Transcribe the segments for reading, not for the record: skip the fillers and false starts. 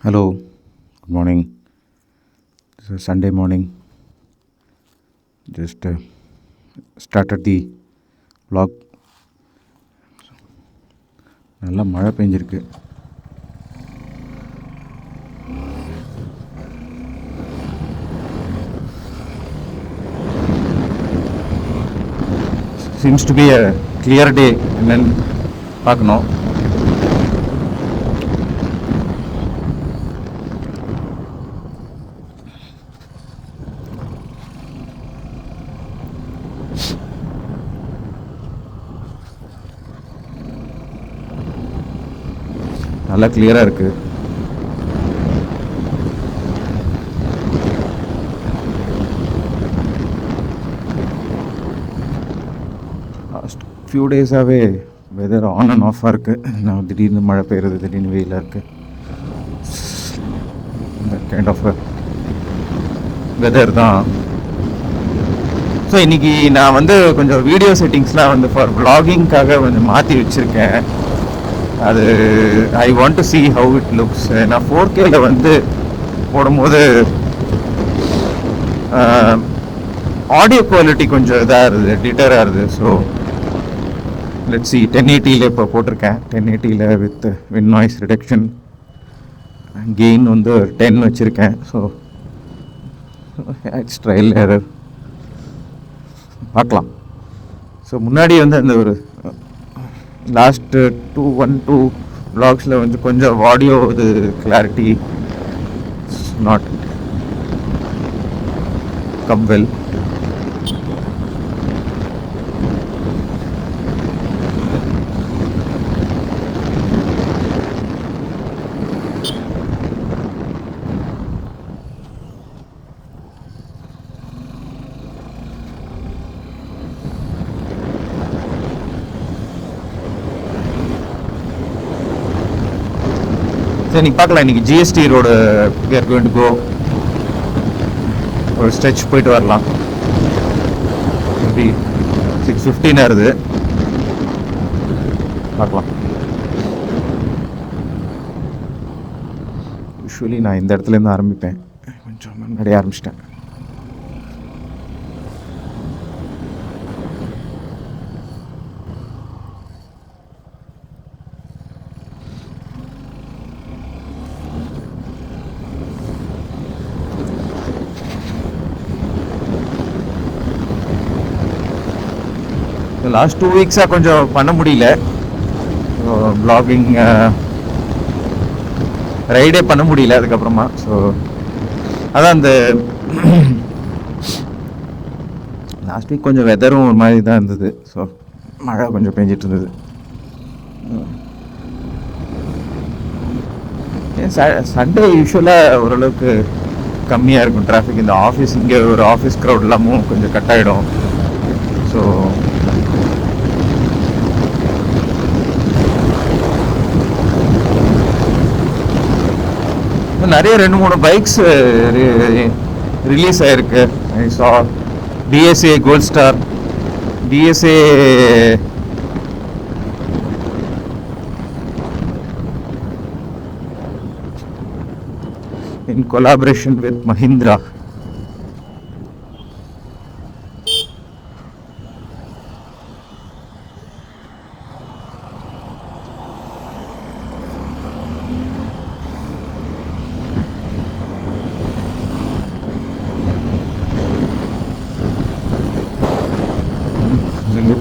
Hello, good morning. This is Sunday morning. Just started the vlog. நல்லா மழை பெஞ்சிருக்கு. Seems to be a clear day என்னன்னு பார்க்கணும். நல்லா கிளியராக இருக்குது. லாஸ்ட் ஃபியூ டேஸாகவே வெதர் ஆன் அண்ட் ஆஃபாக இருக்குது. நான் திடீர்னு மழை பெய்யுறது, திடீர்னு வெயிலாக இருக்குது. இந்த கைண்ட் ஆஃப் வெதர் தான். ஸோ இன்றைக்கி நான் வந்து கொஞ்சம் வீடியோ செட்டிங்ஸ்லாம் வந்து ஃபார் vloggingக்காக கொஞ்சம் மாற்றி வச்சுருக்கேன். அது I want to see how it looks. நான் 4Kல வந்து போடும்போது ஆடியோ குவாலிட்டி கொஞ்சம் இதாக இருது, டிட்டராக இருது. So let's see. 1080யில் இப்போ போட்டிருக்கேன். 1080யில் வித் நாய்ஸ் ரிடக்ஷன், கெயின் வந்து 10 வச்சுருக்கேன். ஸோ இட்ஸ் ட்ரையல் எரர், பார்க்கலாம். ஸோ முன்னாடி வந்து அந்த ஒரு லாஸ்ட்டு 2 vlogsல வந்து கொஞ்சம் ஆடியோ இது கிளாரிட்டி நாட் கம் வெல். சரி, நீங்கள் பார்க்கலாம். இன்றைக்கி GST road we are going to go ஒரு ஸ்ட்ரெச் போயிட்டு வரலாம். மேபி 6:15 ஆகுது, பார்க்கலாம். யூஸ்வலி நான் இந்த இடத்துலேருந்து ஆரம்பிப்பேன், கொஞ்சம் முன்னாடியே ஆரம்பிச்சிட்டேன். லாஸ்ட் 2 வீக்ஸாக கொஞ்சம் பண்ண முடியல. வ்ளாகிங் ரைடே பண்ண முடியல அதுக்கப்புறமா. ஸோ அதான் அந்த லாஸ்ட் வீக் கொஞ்சம் வெதரும் ஒரு மாதிரி தான் இருந்தது. ஸோ மழை கொஞ்சம் பெஞ்சிட்டு இருந்தது. சண்டே யூஸ்வலாக ஓரளவுக்கு கம்மியாக இருக்கும் டிராஃபிக். இந்த ஆஃபீஸ், இங்கே ஒரு ஆஃபீஸ் க்ரௌட் எல்லாமும் கொஞ்சம் கட் ஆகிடும். ஸோ நிறைய 2-3 பைக்ஸ் ரிலீஸ் ஆகிருக்கு. I saw DSA gold star, DSA in collaboration with Mahindra.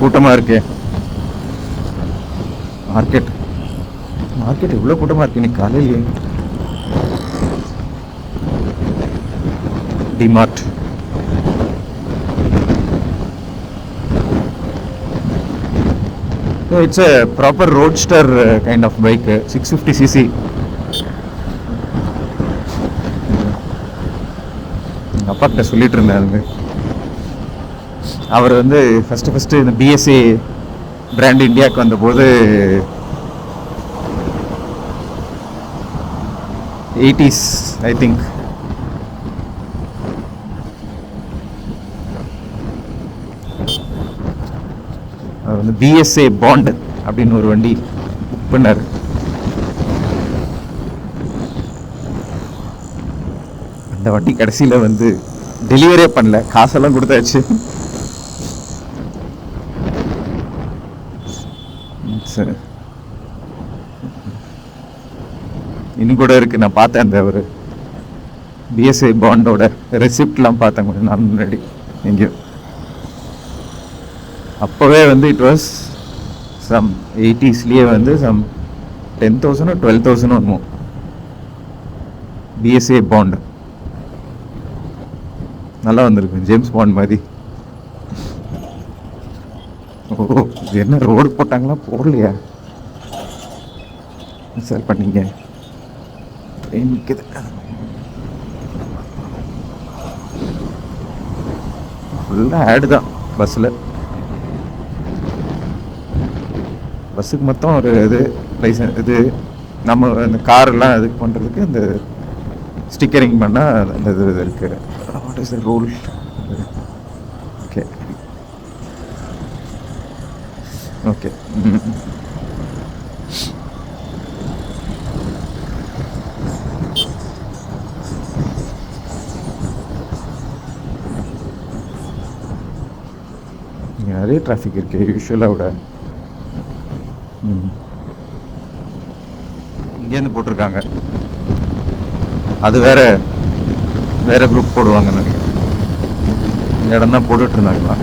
கூட்டமாக இருக்கு. மார்க்கெட் இவ்வளோ கூட்டமாக இருக்கு இன்னைக்கு காலையிலேயே. DMart, it's a proper roadster kind of bike, 650cc. எங்கள் அப்பா கிட்ட சொல்லிட்டு இருந்தேன். அவர் வந்து ஃபஸ்ட்டு இந்த பிஎஸ்ஏ பிராண்ட் இந்தியாவுக்கு வந்தபோது 80s ஐ திங்க். அவர் வந்து பிஎஸ்ஏ பாண்ட் அப்படின்னு ஒரு வண்டி புக் பண்ணார். அந்த வண்டி கடைசியில் வந்து டெலிவரியே பண்ணல, காசெல்லாம் கொடுத்தாச்சு. சரி, இன்னும் கூட இருக்கு. நான் பார்த்தேன் அந்த ஒரு பிஎஸ்ஐ பாண்டோட ரெசிப்ட்லாம் பார்த்தேன் கொஞ்சம் நாள் முன்னாடி எங்கேயோ. அப்போவே வந்து இட் வாஸ் சம் 80s வந்து சம் 10,000 12,000 வருமோ பிஎஸ்ஏ பாண்ட். நல்லா வந்திருக்கு, ஜேம்ஸ் பாண்ட் மாதிரி. ஓ, இது என்ன ரோடு போட்டாங்களா? போடலையா? சார் பண்ணீங்க நிற்குது. ஃபுல்லாக ஆடு தான் பஸ்ஸில். பஸ்ஸுக்கு மொத்தம் ஒரு இது லைசன்ஸ், இது நம்ம இந்த காரெல்லாம் இது பண்ணுறதுக்கு இந்த ஸ்டிக்கரிங் பண்ணால் அந்த இது இருக்குது. What is the rule? Okay okay. இங்கே நிறைய டிராஃபிக் இருக்குது யூஸ்வலாக விட. இங்கேருந்து போட்டிருக்காங்க, அது வேற குரூப் போடுவாங்க நினைக்கிறேன். இந்த இடம் தான் போட்டுட்டு இருந்தாங்களா?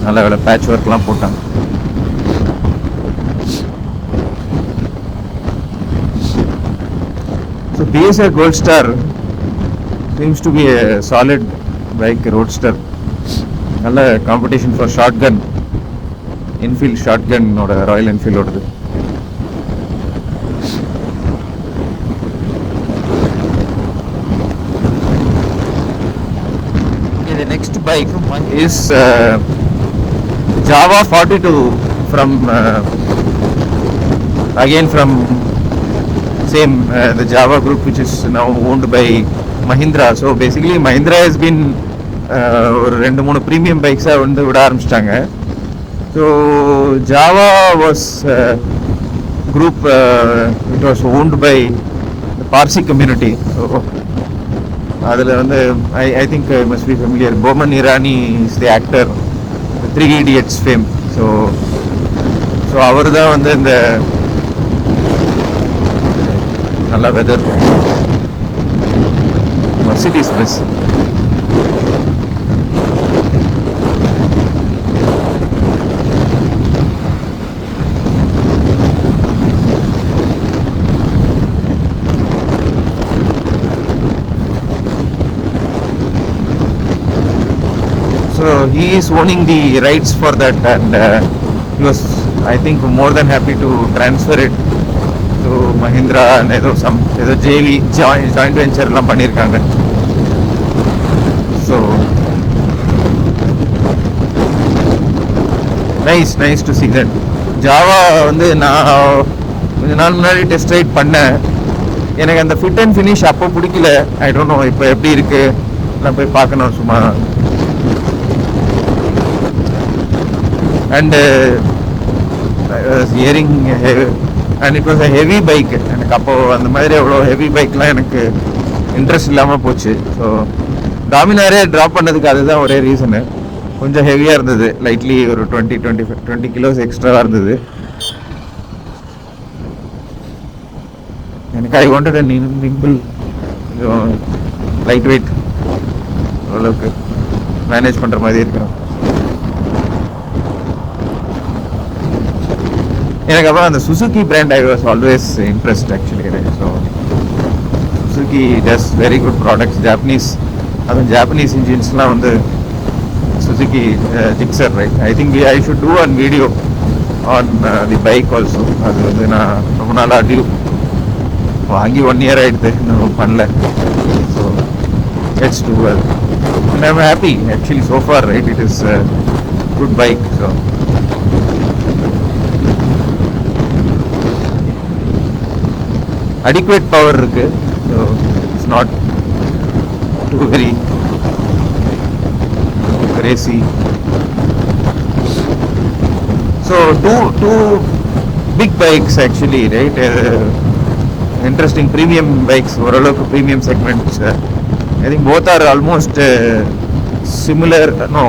நல்ல வேலை பேட்ச் ஒர்க்லாம் போட்டாங்க. So BSR gold star seems to be a solid bike, roadster. நல்ல competition for Shotgun, Enfield ஷார்ட் கன்னோட, ராயல் என்ஃபீல்டோடது. The next bike is Java 42 from again from same the Java group, which is now owned by Mahindra. So basically Mahindra has been ஒரு 2-3 premium பைக்ஸாக வந்து விட ஆரம்பிச்சிட்டாங்க. So Java was group, it was owned by the Parsi community. So அதில் வந்து I think I must be familiar. Boman Irani is the actor, the 3 Idiots fame. So அவர் தான் வந்து இந்த நல்ல weather Mercedes Benz. So he is owning the rights for that, and he was, I think, more than happy to transfer it to Mahindra and ஏதோ JV joint venture எல்லாம் பண்ணியிருக்காங்க. So nice to see that. Java வந்து நான் கொஞ்ச நாள் முன்னாடி test right பண்ணேன். எனக்கு அந்த ஃபிட் அண்ட் ஃபினிஷ் அப்போ பிடிக்கல. ஐ டோன்ட் நோ இப்போ எப்படி இருக்கு, நான் போய் பார்க்கணும் சும்மா. And I was hearing and it was a heavy bike. எனக்கு அப்போ அந்த மாதிரி அவ்வளோ ஹெவி பைக்லாம் எனக்கு இன்ட்ரெஸ்ட் இல்லாமல் போச்சு. ஸோ டாமினாரே ட்ராப் பண்ணதுக்கு அதுதான் ஒரே ரீசனு. கொஞ்சம் ஹெவியாக இருந்தது, லைட்லி ஒரு 20 கிலோஸ் எக்ஸ்ட்ராவாக இருந்தது. எனக்கு I wanted a nimble, light weight, ஓரளவுக்கு மேனேஜ் பண்ணுற மாதிரி இருக்கணும். எனக்கு அப்புறம் அந்த Suzuki brand I was always impressed actually. So Suzuki does very good products. Japanese, அதுவும் ஜாப்பனீஸ் இன்ஜின்ஸ்லாம் வந்து Suzuki Gixxer, right? I think I should do one video on the bike also. அது வந்து நான் ரொம்ப நாளாக டியூ வாங்கி 1 year ஆகிடுது, இன்னும் பண்ணல. ஸோ லெட்ஸ் டூ அது. And I am happy actually so for, right? It is good bike. So adequate power இருக்கு. So it's not too very crazy. So two big bikes actually, right? interesting premium bikes, ஓரளவுக்கு premium segments. I think both are almost similar. No,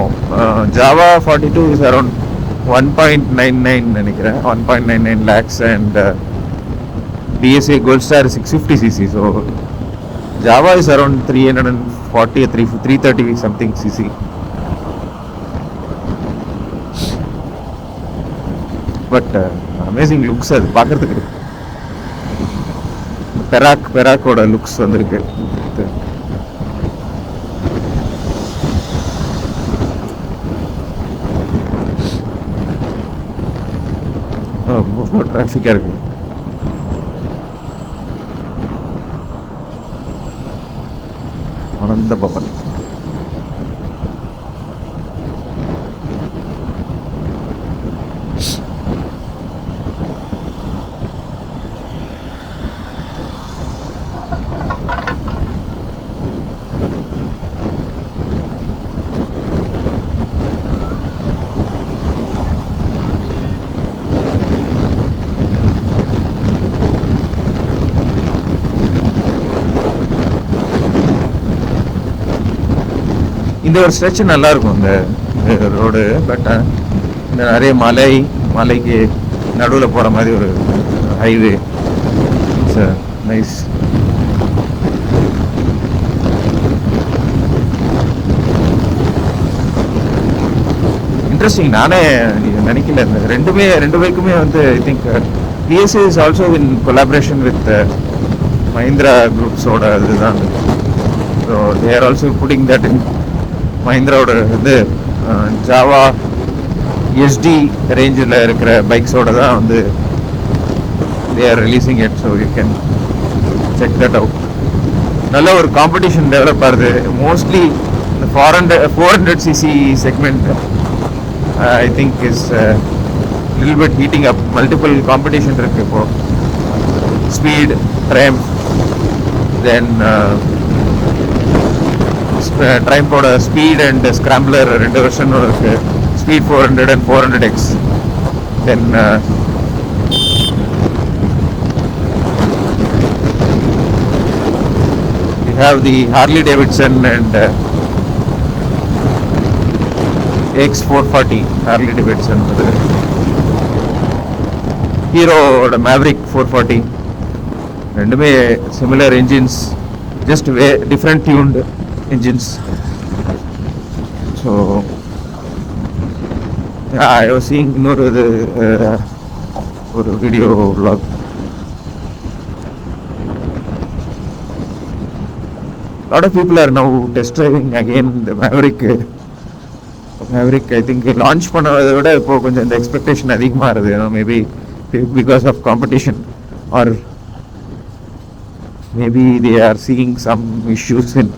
Java 42 is around 1.99 நினைக்கிறேன், 1.99 lakhs, and DSA Gold Star 650cc. So Java is around 340 or 330 something cc. But amazing looks அது பார்க்கறதுக்கு. பெராக்கோட looks வந்திருக்கு. ரொம்ப டிராஃபிக்காக இருக்கு. ஆனந்த பவன். இந்த ஒரு ஸ்ட்ரெச் நல்லா இருக்கும் இந்த ரோடு. பட் இந்த நிறைய மலைக்கு நடுவில் போகிற மாதிரி ஒரு ஹைவே. It's nice. இன்ட்ரெஸ்டிங். நானே நினைக்கல இந்த ரெண்டு பைக்குமே வந்து I think PSA is also in collaboration with Mahindra குரூப்ஸோட இதுதான். So they are also putting that in மஹிந்திராவோட வந்து ஜாவா SD ரேஞ்சில் இருக்கிற பைக்ஸோட தான் வந்து they are releasing it, so you can check that out. நல்ல ஒரு காம்படிஷன் டெவலப் ஆகுது. மோஸ்ட்லி இந்த 400cc segment I think is little bit heating up. Multiple competition இருக்கு இப்போ. ஸ்பீட், ட்ரைம்ப், தென் ட்ரைம்போட ஸ்பீட் அண்ட் ஸ்கிராம்பிளர் ரெண்டு வெர்ஷன் இருக்கு. Speed 400 and 400X. Then you have the Harley Davidson and X440 Harley Davidson. ஹீரோட Maverick 440. ரெண்டுமே similar engines, just different tuned engines. So yeah, I was seeing இன்னொரு ஒரு video vlog. Lot of people are now test driving again the Maverick. I think launch பண்ணதை விட இப்போ கொஞ்சம் இந்த expectation அதிகமாக இருக்குது. Maybe because of competition, or maybe they are seeing some issues in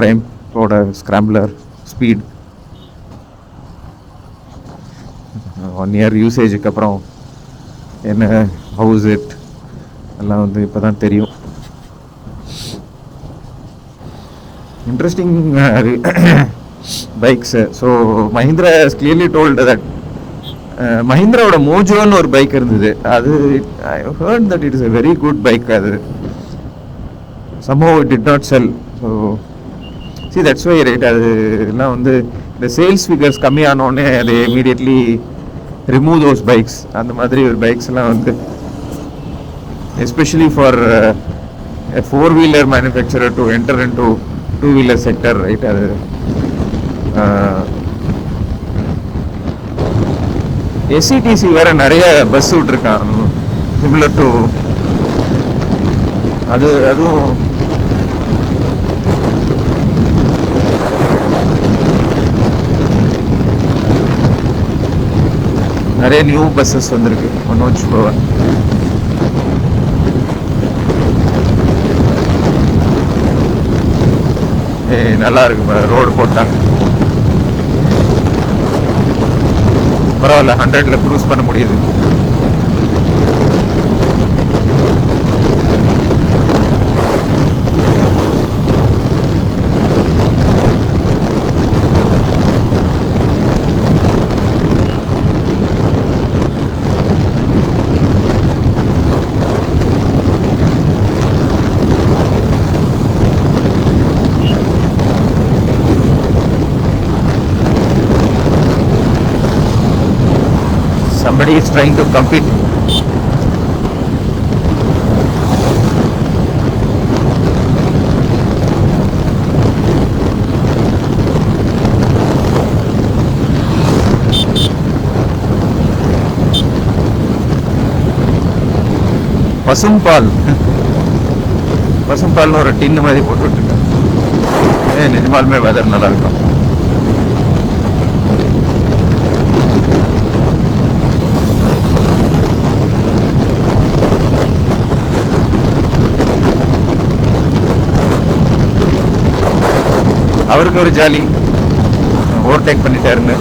ட்ரைம்போட ஸ்கிராம்பிளர் ஸ்பீட். 1 year யூசேஜுக்கு அப்புறம் என்ன ஹவுஸ் இட் எல்லாம் வந்து இப்போ தான் தெரியும். Interesting bikes. So Mahindra has clearly told that மஹிந்திராவோட மோஜோன்னு ஒரு பைக் இருந்தது. அது I heard that it is a very good bike. அது somehow it did not sell. So see, that's why, right, அது எல்லாம் வந்து இந்த சேல்ஸ் ஃபிகர்ஸ் கம்மியானோடனே அதை இமீடியட்லி ரிமூவ் தோஸ் பைக்ஸ். அந்த மாதிரி ஒரு பைக்ஸ் எல்லாம் வந்து especially for a 4-wheeler manufacturer to enter into 2-wheeler sector, right? அது SCTC வேற நிறைய பஸ் விட்டுருக்கான் சிமிலர் டு அதுவும் நிறைய நியூ பஸ்ஸஸ் வந்திருக்கு. மனோஜ் பவன். நல்லா இருக்கு. ரோடு போட்டாங்க, பரவாயில்ல. 100ல க்ரூஸ் பண்ண முடியுது. trying to compete. பசும்பால் பசும்பால்னு ஒரு டின்னு மாதிரி போட்டுருக்கேன். நிஜமாலுமே வெதர் நல்லா இருக்கும். அவருக்கு ஒரு ஜாலி, ஓவர்டேக் பண்ணிட்டாருன்னு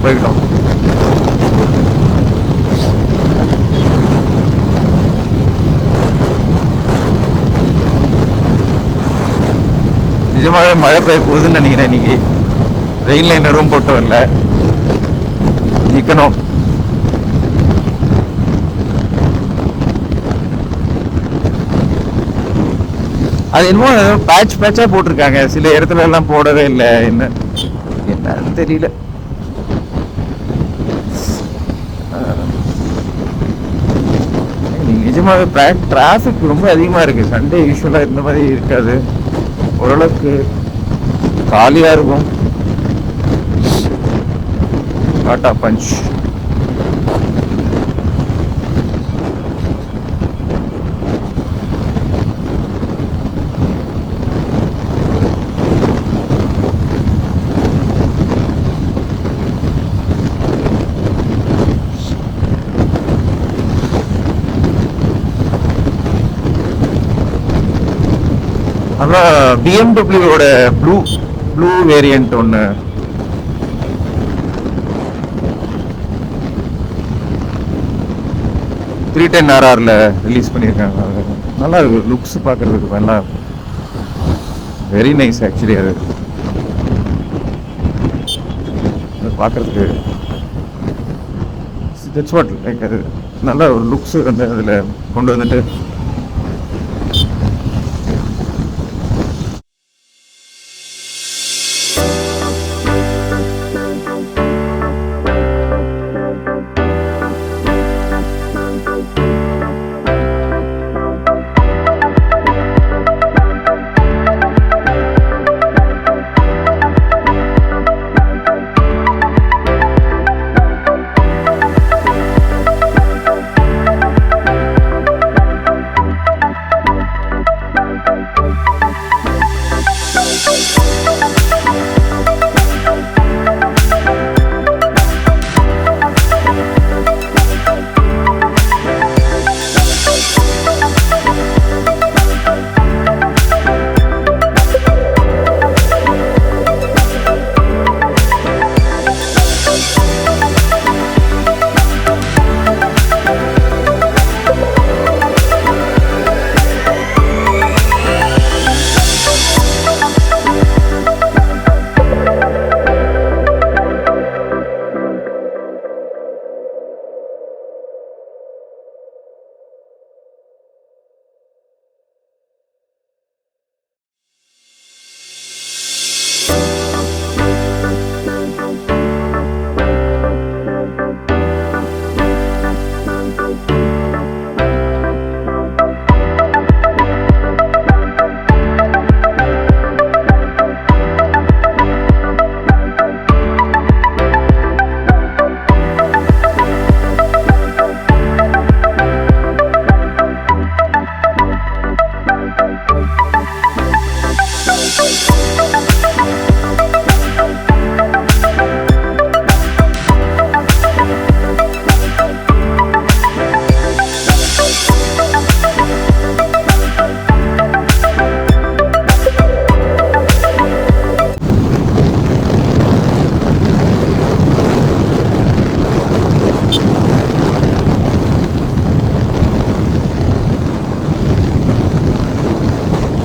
போய்கிட்டோம். நிஜமாவே மழை பெய்ய போகுதுன்னு நினைக்கிறேன். இன்னைக்கு ரெயின் லைனரும் போட்டு வரல, நிற்கணும். அது என்னமோ பேட்ச் பேட்சா போட்டிருக்காங்க, சில இடத்துல எல்லாம் போடவே இல்லை. என்னன்னு தெரியல. நிஜமாவே டிராஃபிக் ரொம்ப அதிகமா இருக்கு. சண்டே யூஸ்வலா இந்த மாதிரி இருக்காது, ஓரளவுக்கு காலியா இருக்கும். டாடா பஞ்ச். அப்புறம் பிஎம்டபிள்யூட ப்ளூ வேரியன்ட் ஒன்று RR ரிலீஸ் பண்ணியிருக்காங்க. நல்லா இருக்கு, லுக்ஸ் பார்க்கறதுக்கு நல்லா வெரி நைஸ் ஆக்சுவலி. அது பார்க்கறதுக்கு தட்ஸ் வாட் லைக், அது நல்ல ஒரு லுக்ஸ் வந்து அதில் கொண்டு வந்துட்டு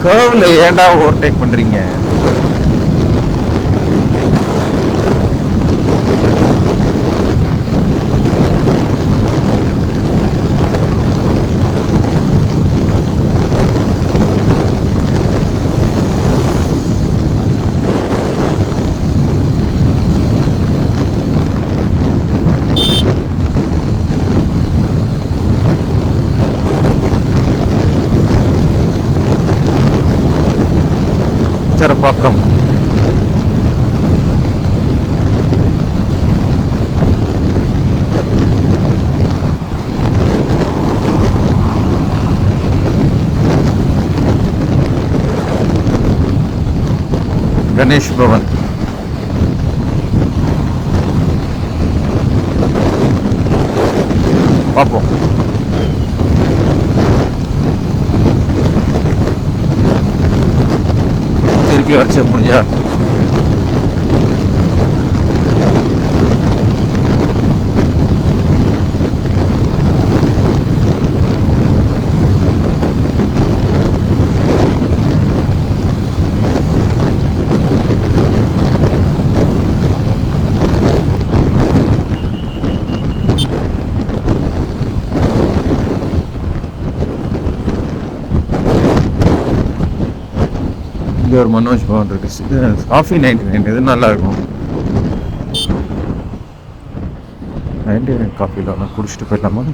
கர்வ்ல ஏன்டா ஓவர்டேக் பண்றீங்க? அச்சரப்பாக்கம். கணேஷ் பவன். பார்ப்போம். திருப்பி வச்ச முடிஞ்சா இங்கே ஒரு மனோஜ் பவன் இருக்கு. காஃபி 99 இது நல்லா இருக்கும். 99 காஃபியில் ஒன்று குடிச்சிட்டு போயிடலாமா?